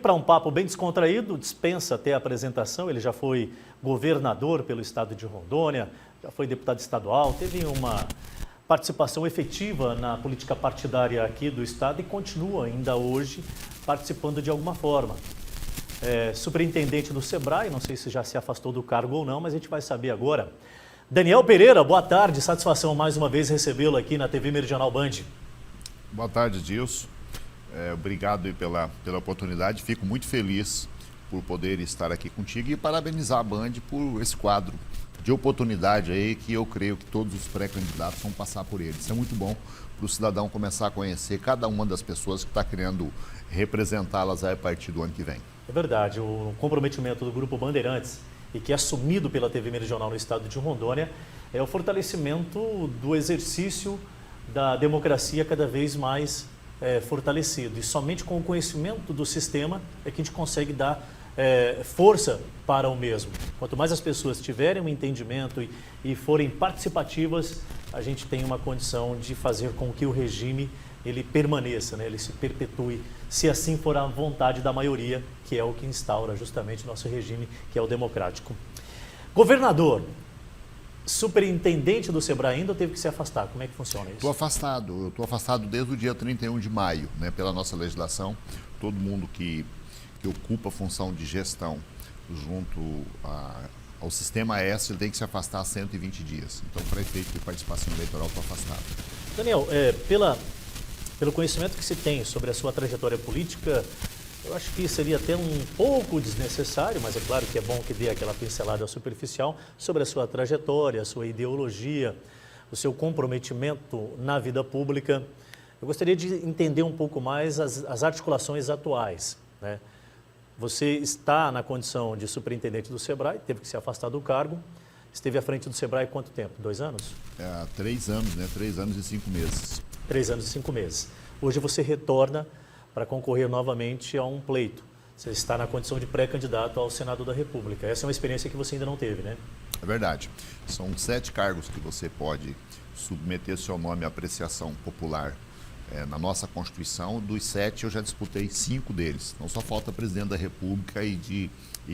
para um papo bem descontraído, dispensa até a apresentação, ele já foi governador pelo estado de Rondônia, já foi deputado estadual, teve uma participação efetiva na política partidária aqui do estado e continua ainda hoje participando de alguma forma. Superintendente do Sebrae, não sei se já se afastou do cargo ou não, mas a gente vai saber agora. Daniel Pereira, boa tarde, satisfação mais uma vez recebê-lo aqui na TV Meridional Band. Boa tarde, Dilson. Obrigado aí pela oportunidade, fico muito feliz por poder estar aqui contigo e parabenizar a Band por esse quadro de oportunidade aí que eu creio que todos os pré-candidatos vão passar por ele. Isso é muito bom para o cidadão começar a conhecer cada uma das pessoas que está querendo representá-las a partir do ano que vem. É verdade, o comprometimento do Grupo Bandeirantes e que é assumido pela TV Meridional no estado de Rondônia é o fortalecimento do exercício da democracia cada vez mais fortalecido. E somente com o conhecimento do sistema é que a gente consegue dar força para o mesmo. Quanto mais as pessoas tiverem um entendimento e forem participativas, a gente tem uma condição de fazer com que o regime ele permaneça, né? Ele se perpetue, se assim for a vontade da maioria, que é o que instaura justamente o nosso regime, que é o democrático. Governador, superintendente do Sebrae ainda teve que se afastar, como é que funciona isso? Estou afastado desde o dia 31 de maio, né, pela nossa legislação. Todo mundo que ocupa a função de gestão junto ao sistema S, ele tem que se afastar 120 dias. Então, para efeito de participação eleitoral, estou afastado. Daniel, pelo conhecimento que se tem sobre a sua trajetória política, eu acho que seria até um pouco desnecessário, mas é claro que é bom que dê aquela pincelada superficial sobre a sua trajetória, a sua ideologia, o seu comprometimento na vida pública. Eu gostaria de entender um pouco mais as articulações atuais, né? Você está na condição de superintendente do Sebrae, teve que se afastar do cargo. Esteve à frente do Sebrae quanto tempo? 2 anos? 3 anos, né? 3 anos e 5 meses. 3 anos e 5 meses. Hoje você retorna para concorrer novamente a um pleito. Você está na condição de pré-candidato ao Senado da República. Essa é uma experiência que você ainda não teve, né? É verdade. São 7 cargos que você pode submeter seu nome à apreciação popular. Na nossa Constituição, dos 7 eu já disputei 5 deles. Então só falta presidente da República e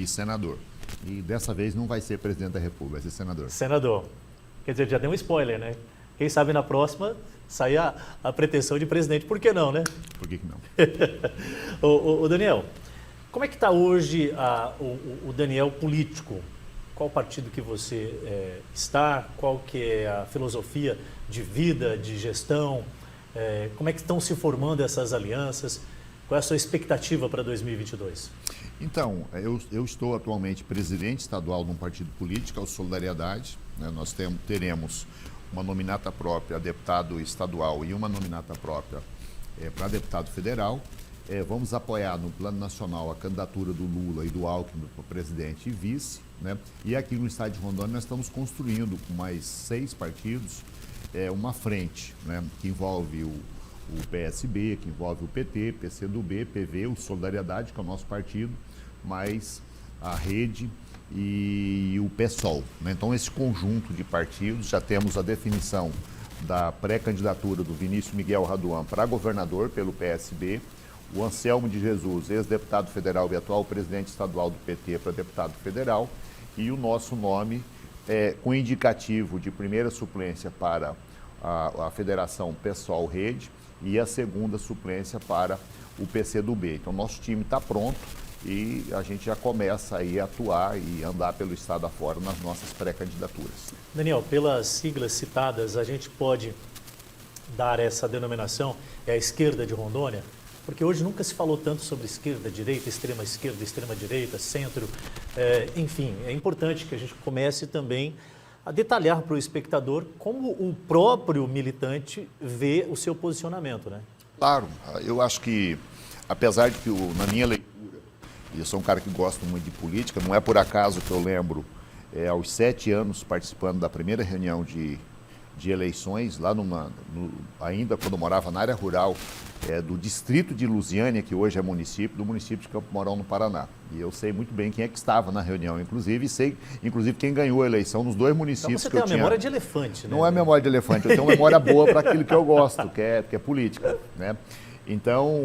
senador. E dessa vez não vai ser presidente da República, vai ser senador. Senador. Quer dizer, já deu um spoiler, né? Quem sabe na próxima sair a pretensão de presidente. Por que não, né? Por que não? Ô Daniel, como é que está hoje o Daniel político? Qual partido que você está? Qual que é a filosofia de vida, de gestão? Como é que estão se formando essas alianças? Qual é a sua expectativa para 2022? Então, eu estou atualmente presidente estadual de um partido político, o Solidariedade, né? Nós teremos uma nominata própria a deputado estadual e uma nominata própria para deputado federal. Vamos apoiar no plano nacional a candidatura do Lula e do Alckmin para presidente e vice, né? E aqui no estado de Rondônia nós estamos construindo com mais 6 partidos uma frente, né, que envolve o PSB, que envolve o PT, PCdoB, PV, o Solidariedade, que é o nosso partido, mais a Rede e o PSOL, né? Então, esse conjunto de partidos, já temos a definição da pré-candidatura do Vinícius Miguel Raduan para governador pelo PSB, o Anselmo de Jesus, ex-deputado federal e atual presidente estadual do PT para deputado federal, e o nosso nome com indicativo de primeira suplência para a Federação PSOL Rede e a segunda suplência para o PCdoB. Então, nosso time está pronto e a gente já começa aí a atuar e andar pelo estado afora nas nossas pré-candidaturas. Daniel, pelas siglas citadas, a gente pode dar essa denominação, a esquerda de Rondônia? Porque hoje nunca se falou tanto sobre esquerda, direita, extrema direita, centro. Enfim, é importante que a gente comece também a detalhar para o espectador como o próprio militante vê o seu posicionamento, né? Claro, eu acho que, apesar de que na minha leitura, e eu sou um cara que gosta muito de política, não é por acaso que eu lembro, aos 7 anos, participando da primeira reunião de eleições, lá ainda quando eu morava na área rural, do distrito de Lusiânia, que hoje é município, do município de Campo Mourão, no Paraná. E eu sei muito bem quem é que estava na reunião, inclusive, e sei, inclusive, quem ganhou a eleição nos 2 municípios então que eu tinha. Você tem a memória de elefante, né? Não é memória de elefante, eu tenho memória boa para aquilo que eu gosto, que é política, né? Então,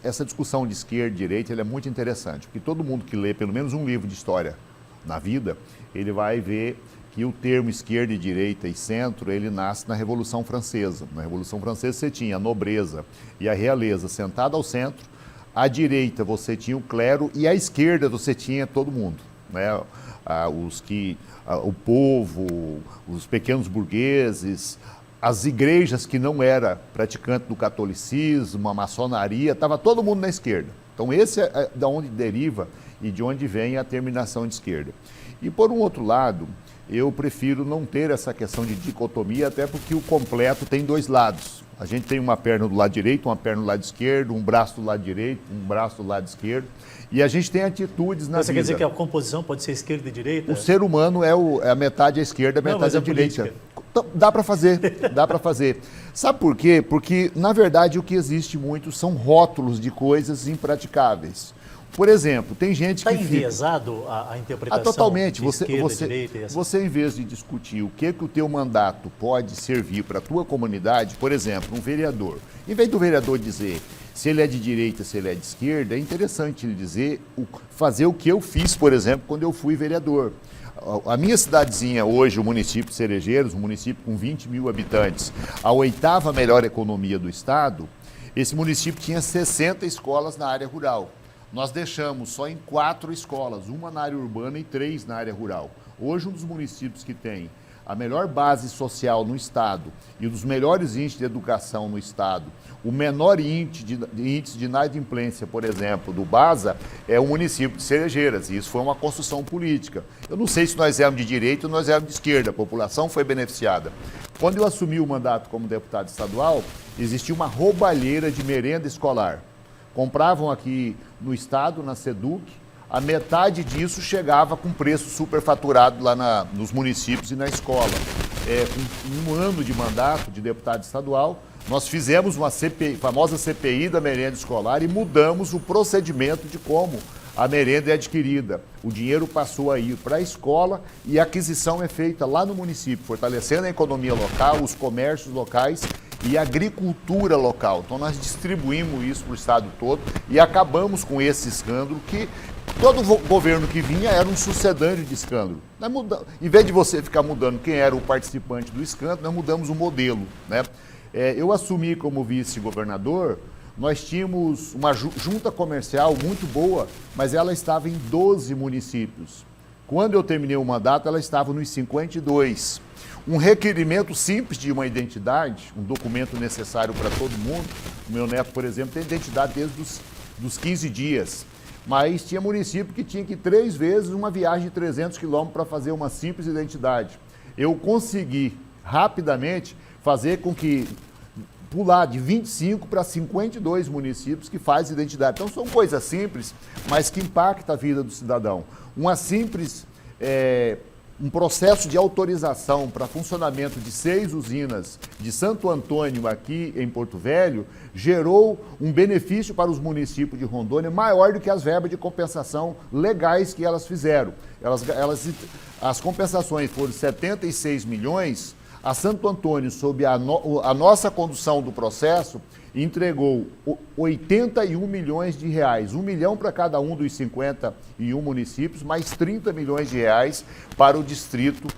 essa discussão de esquerda e direita ela é muito interessante, porque todo mundo que lê pelo menos um livro de história na vida, ele vai ver que o termo esquerda e direita e centro, ele nasce na Revolução Francesa. Na Revolução Francesa você tinha a nobreza e a realeza sentada ao centro, à direita você tinha o clero e à esquerda você tinha todo mundo, né? O povo, os pequenos burgueses, as igrejas que não eram praticantes do catolicismo, a maçonaria, estava todo mundo na esquerda. Então esse é da onde deriva e de onde vem a terminação de esquerda. E por um outro lado, eu prefiro não ter essa questão de dicotomia, até porque o completo tem dois lados. A gente tem uma perna do lado direito, uma perna do lado esquerdo, um braço do lado direito, um braço do lado esquerdo. E a gente tem atitudes na vida. Você quer dizer que a composição pode ser esquerda e direita? O ser humano é a metade à esquerda, a metade à direita. Então, dá para fazer, dá para fazer. Sabe por quê? Porque, na verdade, o que existe muito são rótulos de coisas impraticáveis. Por exemplo, tem gente que está enviesado a interpretação totalmente. de esquerda, direita e essa... Você, em vez de discutir o que o teu mandato pode servir para a tua comunidade, por exemplo, um vereador, em vez do vereador dizer se ele é de direita, se ele é de esquerda, é interessante ele dizer, fazer o que eu fiz, por exemplo, quando eu fui vereador. A minha cidadezinha hoje, o município de Cerejeiros, um município com 20 mil habitantes, a 8ª melhor economia do estado, esse município tinha 60 escolas na área rural. Nós deixamos só em 4 escolas, uma na área urbana e 3 na área rural. Hoje, um dos municípios que tem a melhor base social no estado e um dos melhores índices de educação no estado, o menor índice de inadimplência, por exemplo, do BASA, é o município de Cerejeiras, e isso foi uma construção política. Eu não sei se nós éramos de direita ou nós éramos de esquerda, a população foi beneficiada. Quando eu assumi o mandato como deputado estadual, existia uma roubalheira de merenda escolar. Compravam aqui no estado, na SEDUC, a metade disso chegava com preço superfaturado lá nos municípios e na escola. Com um ano de mandato de deputado estadual, nós fizemos uma famosa CPI da merenda escolar e mudamos o procedimento de como a merenda é adquirida. O dinheiro passou a ir para a escola e a aquisição é feita lá no município, fortalecendo a economia local, os comércios locais e a agricultura local. Então nós distribuímos isso para o estado todo e acabamos com esse escândalo que todo governo que vinha era um sucedâneo de escândalo. Em vez de você ficar mudando quem era o participante do escândalo, nós mudamos o modelo, né? Eu assumi como vice-governador, nós tínhamos uma junta comercial muito boa, mas ela estava em 12 municípios. Quando eu terminei o mandato, ela estava nos 52. Um requerimento simples de uma identidade, um documento necessário para todo mundo. O meu neto, por exemplo, tem identidade desde os 15 dias. Mas tinha município que tinha que ir 3 vezes uma viagem de 300 quilômetros para fazer uma simples identidade. Eu consegui rapidamente fazer com que pular de 25 para 52 municípios que fazem identidade. Então são coisas simples, mas que impactam a vida do cidadão. Um processo de autorização para funcionamento de 6 usinas de Santo Antônio aqui em Porto Velho gerou um benefício para os municípios de Rondônia maior do que as verbas de compensação legais que elas fizeram. As compensações foram 76 milhões, a Santo Antônio, sob a nossa condução do processo, entregou 81 milhões de reais, 1 milhão para cada um dos 51 municípios, mais 30 milhões de reais para o distrito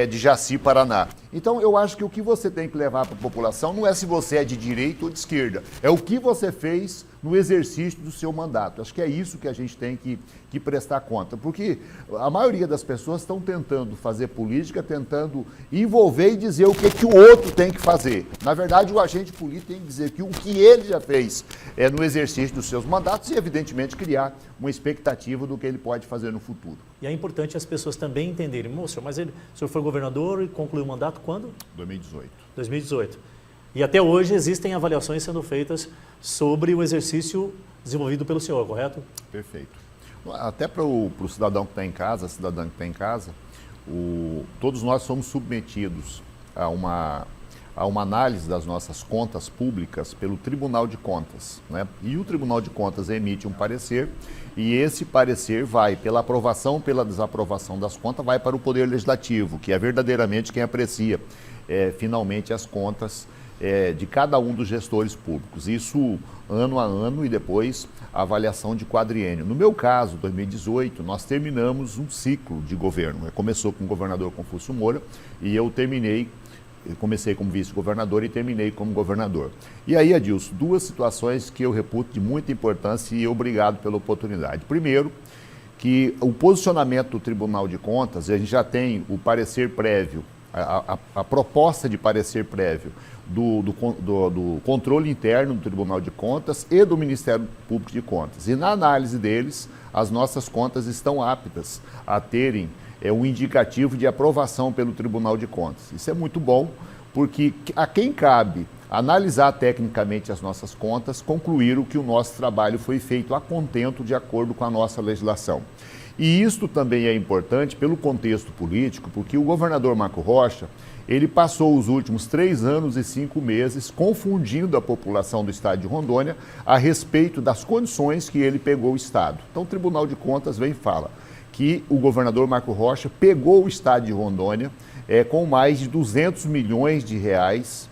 de Jaci, Paraná. Então, eu acho que o que você tem que levar para a população não é se você é de direita ou de esquerda, é o que você fez no exercício do seu mandato. Acho que é isso que a gente tem que prestar conta, porque a maioria das pessoas estão tentando fazer política, tentando envolver e dizer o que o outro tem que fazer. Na verdade, o agente político tem que dizer que o que ele já fez no exercício dos seus mandatos e, evidentemente, criar uma expectativa do que ele pode fazer no futuro. E é importante as pessoas também entenderem, moço, mas o senhor foi governador e concluiu o mandato quando? 2018. 2018. E até hoje existem avaliações sendo feitas sobre o exercício desenvolvido pelo senhor, correto? Perfeito. Até para o cidadão que está em casa, a cidadã que está em casa, todos nós somos submetidos a uma análise das nossas contas públicas pelo Tribunal de Contas, né? E o Tribunal de Contas emite um parecer e esse parecer vai, pela aprovação, pela desaprovação das contas, vai para o Poder Legislativo, que é verdadeiramente quem aprecia finalmente as contas de cada um dos gestores públicos. Isso ano a ano e depois a avaliação de quadriênio. No meu caso, 2018, nós terminamos um ciclo de governo. Começou com o governador Confúcio Moura e eu comecei como vice-governador e terminei como governador. E aí, Adilson, duas situações que eu reputo de muita importância e obrigado pela oportunidade. Primeiro, que o posicionamento do Tribunal de Contas, a gente já tem o parecer prévio, a proposta de parecer prévio do controle interno do Tribunal de Contas e do Ministério Público de Contas. E na análise deles, as nossas contas estão aptas a terem um indicativo de aprovação pelo Tribunal de Contas. Isso é muito bom, porque a quem cabe analisar tecnicamente as nossas contas, concluir que o nosso trabalho foi feito a contento de acordo com a nossa legislação. E isto também é importante pelo contexto político, porque o governador Marco Rocha, ele passou os últimos 3 anos e 5 meses confundindo a população do estado de Rondônia a respeito das condições que ele pegou o estado. Então o Tribunal de Contas vem e fala que o governador Marco Rocha pegou o estado de Rondônia com mais de 200 milhões de reais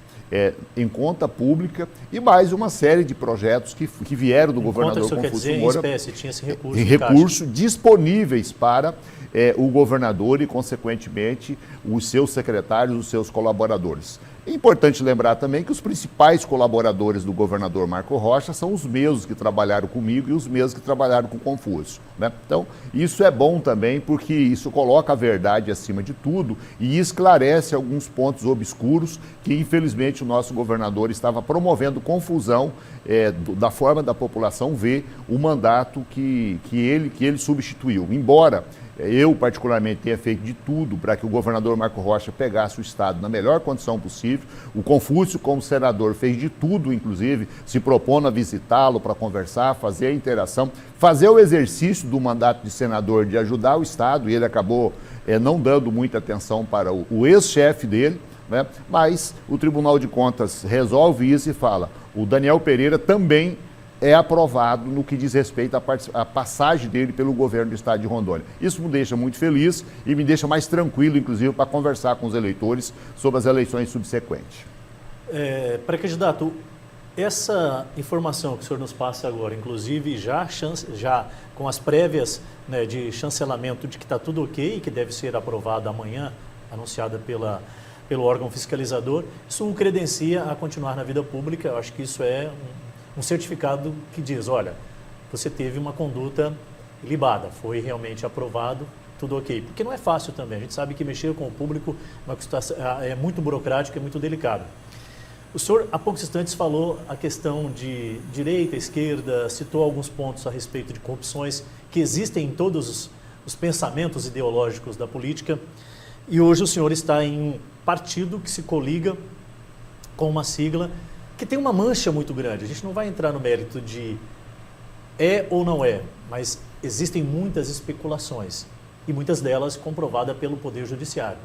em conta pública e mais uma série de projetos que vieram do governador Confúcio Moura, em espécie, tinha esse recurso, em recursos disponíveis para o governador e, consequentemente, os seus secretários, os seus colaboradores. É importante lembrar também que os principais colaboradores do governador Marco Rocha são os mesmos que trabalharam comigo e os mesmos que trabalharam com o Confúcio, né? Então, isso é bom também porque isso coloca a verdade acima de tudo e esclarece alguns pontos obscuros que, infelizmente, o nosso governador estava promovendo confusão da forma da população ver o mandato que ele substituiu. Embora eu, particularmente, tenha feito de tudo para que o governador Marco Rocha pegasse o estado na melhor condição possível. O Confúcio, como senador, fez de tudo, inclusive, se propondo a visitá-lo para conversar, fazer a interação, fazer o exercício do mandato de senador de ajudar o estado, e ele acabou não dando muita atenção para o ex-chefe dele, né? Mas o Tribunal de Contas resolve isso e fala, o Daniel Pereira também é aprovado no que diz respeito à passagem dele pelo governo do estado de Rondônia. Isso me deixa muito feliz e me deixa mais tranquilo, inclusive, para conversar com os eleitores sobre as eleições subsequentes. Pré-candidato, essa informação que o senhor nos passa agora, inclusive já com as prévias, né, de chancelamento de que está tudo ok e que deve ser aprovada amanhã, anunciada pelo órgão fiscalizador, isso o credencia a continuar na vida pública. Eu acho que isso é um certificado que diz, olha, você teve uma conduta ilibada, foi realmente aprovado, tudo ok. Porque não é fácil também, a gente sabe que mexer com o público é muito burocrático, é muito delicado. O senhor, há poucos instantes, falou a questão de direita, esquerda, citou alguns pontos a respeito de corrupções que existem em todos os pensamentos ideológicos da política, e hoje o senhor está em um partido que se coliga com uma sigla que tem uma mancha muito grande. A gente não vai entrar no mérito de ou não é, mas existem muitas especulações e muitas delas comprovadas pelo Poder Judiciário.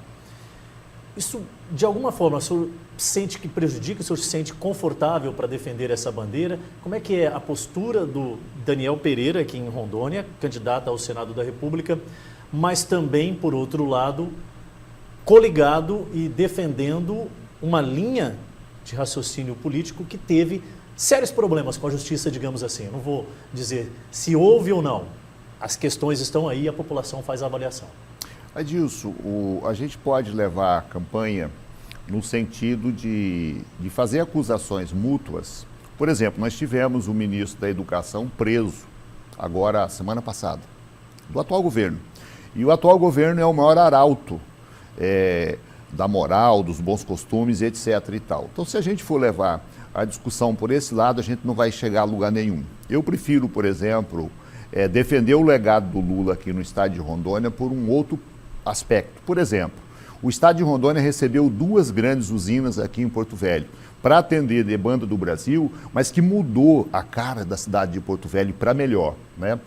Isso, de alguma forma, o senhor sente que prejudica, o senhor se sente confortável para defender essa bandeira? Como é que é a postura do Daniel Pereira, aqui em Rondônia, candidato ao Senado da República, mas também, por outro lado, coligado e defendendo uma linha de raciocínio político que teve sérios problemas com a justiça, digamos assim. Eu não vou dizer se houve ou não. As questões estão aí e a população faz a avaliação. Adilson, a gente pode levar a campanha no sentido de fazer acusações mútuas. Por exemplo, nós tivemos o ministro da Educação preso, agora, semana passada, do atual governo. E o atual governo é o maior arauto da moral, dos bons costumes, etc. e tal. Então, se a gente for levar a discussão por esse lado, a gente não vai chegar a lugar nenhum. Eu prefiro, por exemplo, defender o legado do Lula aqui no estado de Rondônia por um outro aspecto. Por exemplo, o estado de Rondônia recebeu 2 grandes usinas aqui em Porto Velho para atender demanda do Brasil, mas que mudou a cara da cidade de Porto Velho para melhor, né?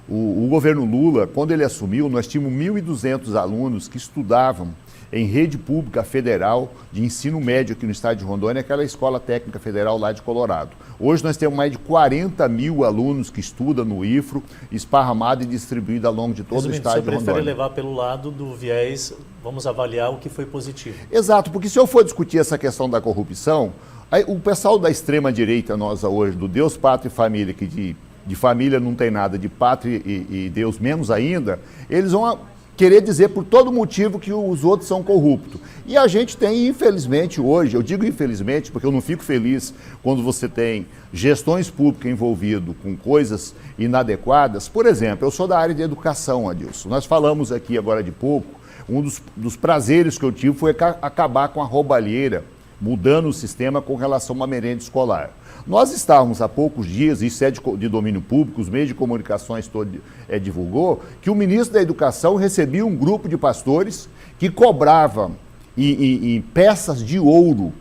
O governo Lula, quando ele assumiu, nós tínhamos 1.200 alunos que estudavam em rede pública federal de ensino médio aqui no estado de Rondônia, aquela Escola Técnica Federal lá de Colorado. Hoje nós temos mais de 40 mil alunos que estudam no IFRO, esparramado e distribuído ao longo de todo o estado de Rondônia. Você prefere levar pelo lado do viés, vamos avaliar o que foi positivo. Exato, porque se eu for discutir essa questão da corrupção, aí, o pessoal da extrema-direita nossa hoje, do Deus, Pátria e Família, que de família não tem nada, de pátria e Deus menos ainda, eles vão querer dizer por todo motivo que os outros são corruptos. E a gente tem, infelizmente, hoje, eu digo infelizmente, porque eu não fico feliz quando você tem gestões públicas envolvidas com coisas inadequadas. Por exemplo, eu sou da área de educação, Adilson. Nós falamos aqui agora de pouco, um dos prazeres que eu tive foi acabar com a roubalheira, mudando o sistema com relação a uma merenda escolar. Nós estávamos há poucos dias, isso é de domínio público, os meios de comunicações todo divulgou, que o ministro da Educação recebia um grupo de pastores que cobrava em peças de ouro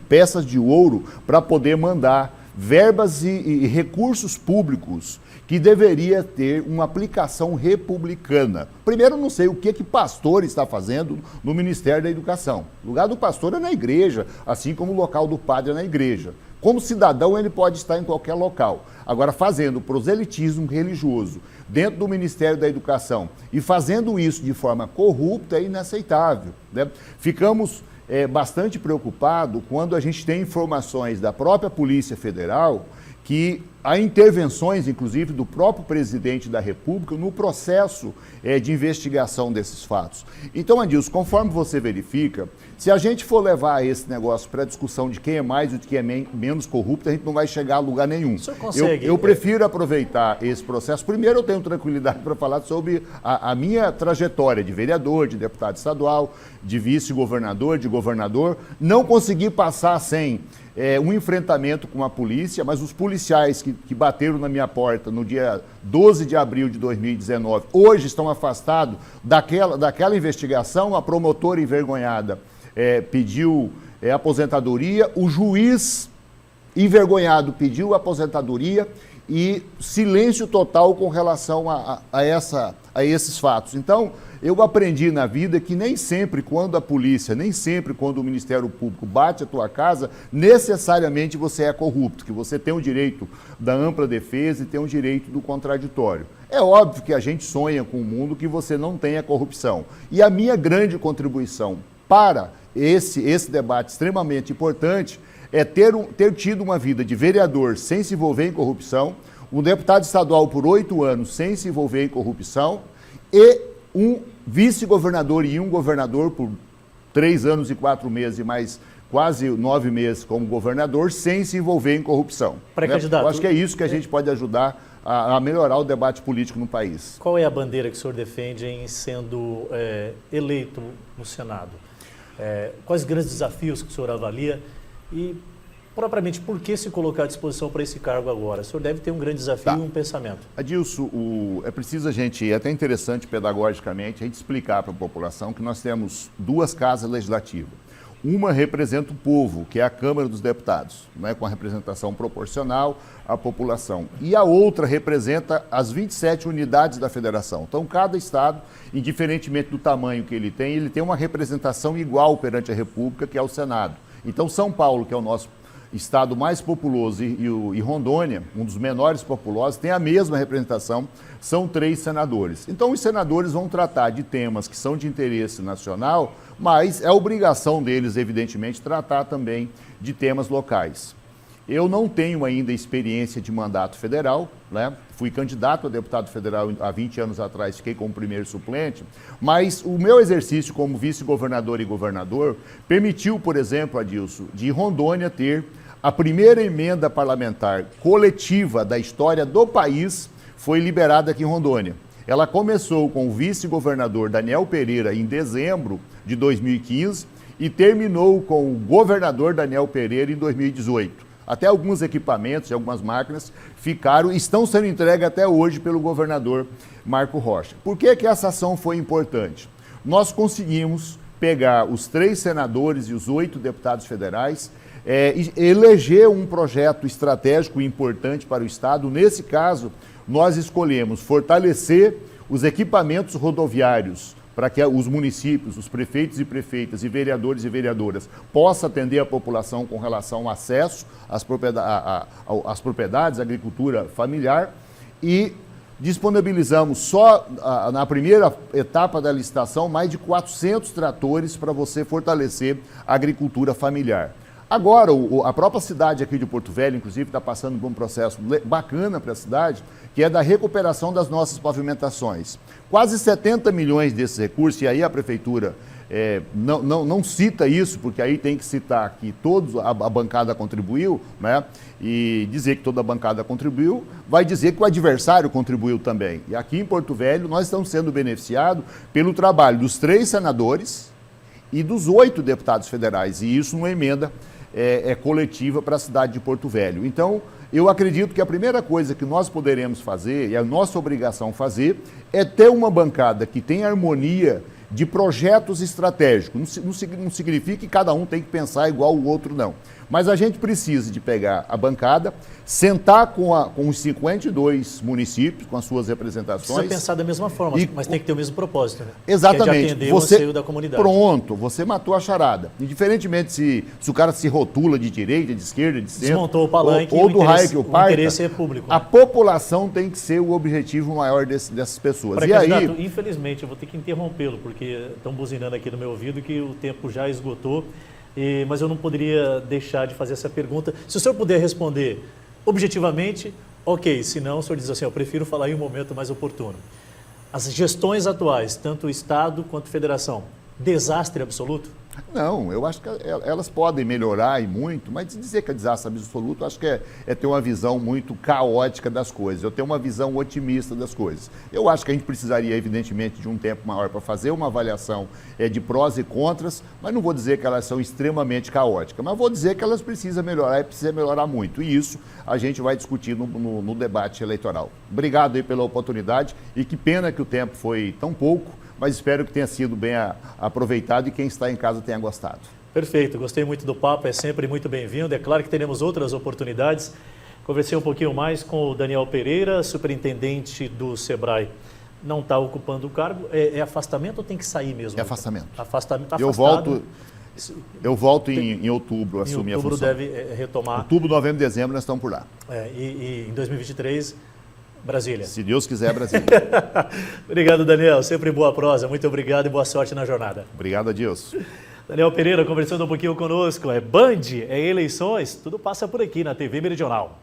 para poder mandar verbas e recursos públicos que deveria ter uma aplicação republicana. Primeiro, não sei o que pastor está fazendo no Ministério da Educação. O lugar do pastor é na igreja, assim como o local do padre é na igreja. Como cidadão, ele pode estar em qualquer local. Agora, fazendo proselitismo religioso dentro do Ministério da Educação e fazendo isso de forma corrupta é inaceitável, né? Ficamos bastante preocupados quando a gente tem informações da própria Polícia Federal que há intervenções, inclusive, do próprio presidente da República no processo de investigação desses fatos. Então, Adilson, conforme você verifica, se a gente for levar esse negócio para a discussão de quem é mais e de quem é menos corrupto, a gente não vai chegar a lugar nenhum. O senhor consegue? Eu prefiro aproveitar esse processo. Primeiro, eu tenho tranquilidade para falar sobre a minha trajetória de vereador, de deputado estadual, de vice-governador, de governador. Não consegui passar sem um enfrentamento com a polícia, mas os policiais que bateram na minha porta no dia 12 de abril de 2019, hoje estão afastados daquela investigação. A promotora envergonhada pediu aposentadoria, o juiz envergonhado pediu aposentadoria e silêncio total com relação a esses fatos. Então, eu aprendi na vida que nem sempre quando a polícia, nem sempre quando o Ministério Público bate a tua casa, necessariamente você é corrupto, que você tem o direito da ampla defesa e tem o direito do contraditório. É óbvio que a gente sonha com um mundo que você não tenha corrupção. E a minha grande contribuição para esse debate extremamente importante é ter tido uma vida de vereador sem se envolver em corrupção, um deputado estadual por 8 anos sem se envolver em corrupção e um vice-governador e um governador por 3 anos e 4 meses e mais quase 9 meses como governador sem se envolver em corrupção. Pré-candidato. Eu acho que é isso que a gente pode ajudar a melhorar o debate político no país. Qual é a bandeira que o senhor defende em sendo eleito no Senado? Quais grandes desafios que o senhor avalia e, propriamente, por que se colocar à disposição para esse cargo agora? O senhor deve ter um grande desafio e um pensamento. Adilson, é preciso a gente, é até interessante pedagogicamente, a gente explicar para a população que nós temos 2 casas legislativas. Uma representa o povo, que é a Câmara dos Deputados, né, com a representação proporcional à população. E a outra representa as 27 unidades da federação. Então, cada estado, indiferentemente do tamanho que ele tem uma representação igual perante a República, que é o Senado. Então, São Paulo, que é o nosso estado mais populoso, e Rondônia, um dos menores populosos, tem a mesma representação, são 3 senadores. Então, os senadores vão tratar de temas que são de interesse nacional, mas é obrigação deles, evidentemente, tratar também de temas locais. Eu não tenho ainda experiência de mandato federal, né? Fui candidato a deputado federal há 20 anos atrás, fiquei como primeiro suplente, mas o meu exercício como vice-governador e governador permitiu, por exemplo, Adilson, de Rondônia ter a primeira emenda parlamentar coletiva da história do país, foi liberada aqui em Rondônia. Ela começou com o vice-governador Daniel Pereira em dezembro de 2015 e terminou com o governador Daniel Pereira em 2018. Até alguns equipamentos e algumas máquinas estão sendo entregues até hoje pelo governador Marco Rocha. Por que essa ação foi importante? Nós conseguimos pegar os 3 senadores e os 8 deputados federais, eleger um projeto estratégico importante para o Estado. Nesse caso, nós escolhemos fortalecer os equipamentos rodoviários para que os municípios, os prefeitos e prefeitas e vereadores e vereadoras possam atender a população com relação ao acesso às propriedades, à agricultura familiar, e disponibilizamos só na primeira etapa da licitação mais de 400 tratores para você fortalecer a agricultura familiar. Agora, a própria cidade aqui de Porto Velho, inclusive, está passando por um processo bacana para a cidade, que é da recuperação das nossas pavimentações. Quase 70 milhões desses recursos, e aí a prefeitura não cita isso, porque aí tem que citar que a bancada contribuiu, né? E dizer que toda a bancada contribuiu, vai dizer que o adversário contribuiu também. E aqui em Porto Velho, nós estamos sendo beneficiados pelo trabalho dos 3 senadores e dos 8 deputados federais, e isso numa emenda coletiva para a cidade de Porto Velho. Então, eu acredito que a primeira coisa que nós poderemos fazer, e a nossa obrigação fazer, é ter uma bancada que tenha harmonia de projetos estratégicos. Não significa que cada um tem que pensar igual o outro, não. Mas a gente precisa de pegar a bancada, sentar com os 52 municípios, com as suas representações. Precisa pensar da mesma forma, mas tem que ter o mesmo propósito, né? Exatamente. Que é de atender o anseio da comunidade. Pronto, você matou a charada. E diferentemente se o cara se rotula de direita, de esquerda, de centro, desmontou o palanque, ou do raio que o parta, interesse é público. A população tem que ser o objetivo maior dessas pessoas. Para candidato, infelizmente, eu vou ter que interrompê-lo, porque estão buzinando aqui no meu ouvido que o tempo já esgotou. Mas eu não poderia deixar de fazer essa pergunta. Se o senhor puder responder objetivamente, ok. Se não, o senhor diz assim, eu prefiro falar em um momento mais oportuno. As gestões atuais, tanto o Estado quanto a Federação, desastre absoluto? Não, eu acho que elas podem melhorar e muito, mas dizer que é desastre absoluto, acho que é ter uma visão muito caótica das coisas. Eu tenho uma visão otimista das coisas. Eu acho que a gente precisaria, evidentemente, de um tempo maior para fazer uma avaliação de prós e contras, mas não vou dizer que elas são extremamente caóticas, mas vou dizer que elas precisam melhorar e precisam melhorar muito. E isso a gente vai discutir no debate eleitoral. Obrigado aí pela oportunidade e que pena que o tempo foi tão pouco, mas espero que tenha sido bem aproveitado e quem está em casa tenha gostado. Perfeito, gostei muito do papo, é sempre muito bem-vindo. É claro que teremos outras oportunidades. Conversei um pouquinho mais com o Daniel Pereira, superintendente do SEBRAE. Não está ocupando o cargo. É afastamento ou tem que sair mesmo? É afastamento. Afastamento. Tá Eu volto em outubro a assumir a função. Em outubro deve retomar. Outubro, novembro, dezembro nós estamos por lá. E em 2023... Brasília. Se Deus quiser, Brasília. Obrigado, Daniel. Sempre boa prosa. Muito obrigado e boa sorte na jornada. Obrigado, Adilson. Daniel Pereira conversando um pouquinho conosco. Band, eleições, tudo passa por aqui na TV Meridional.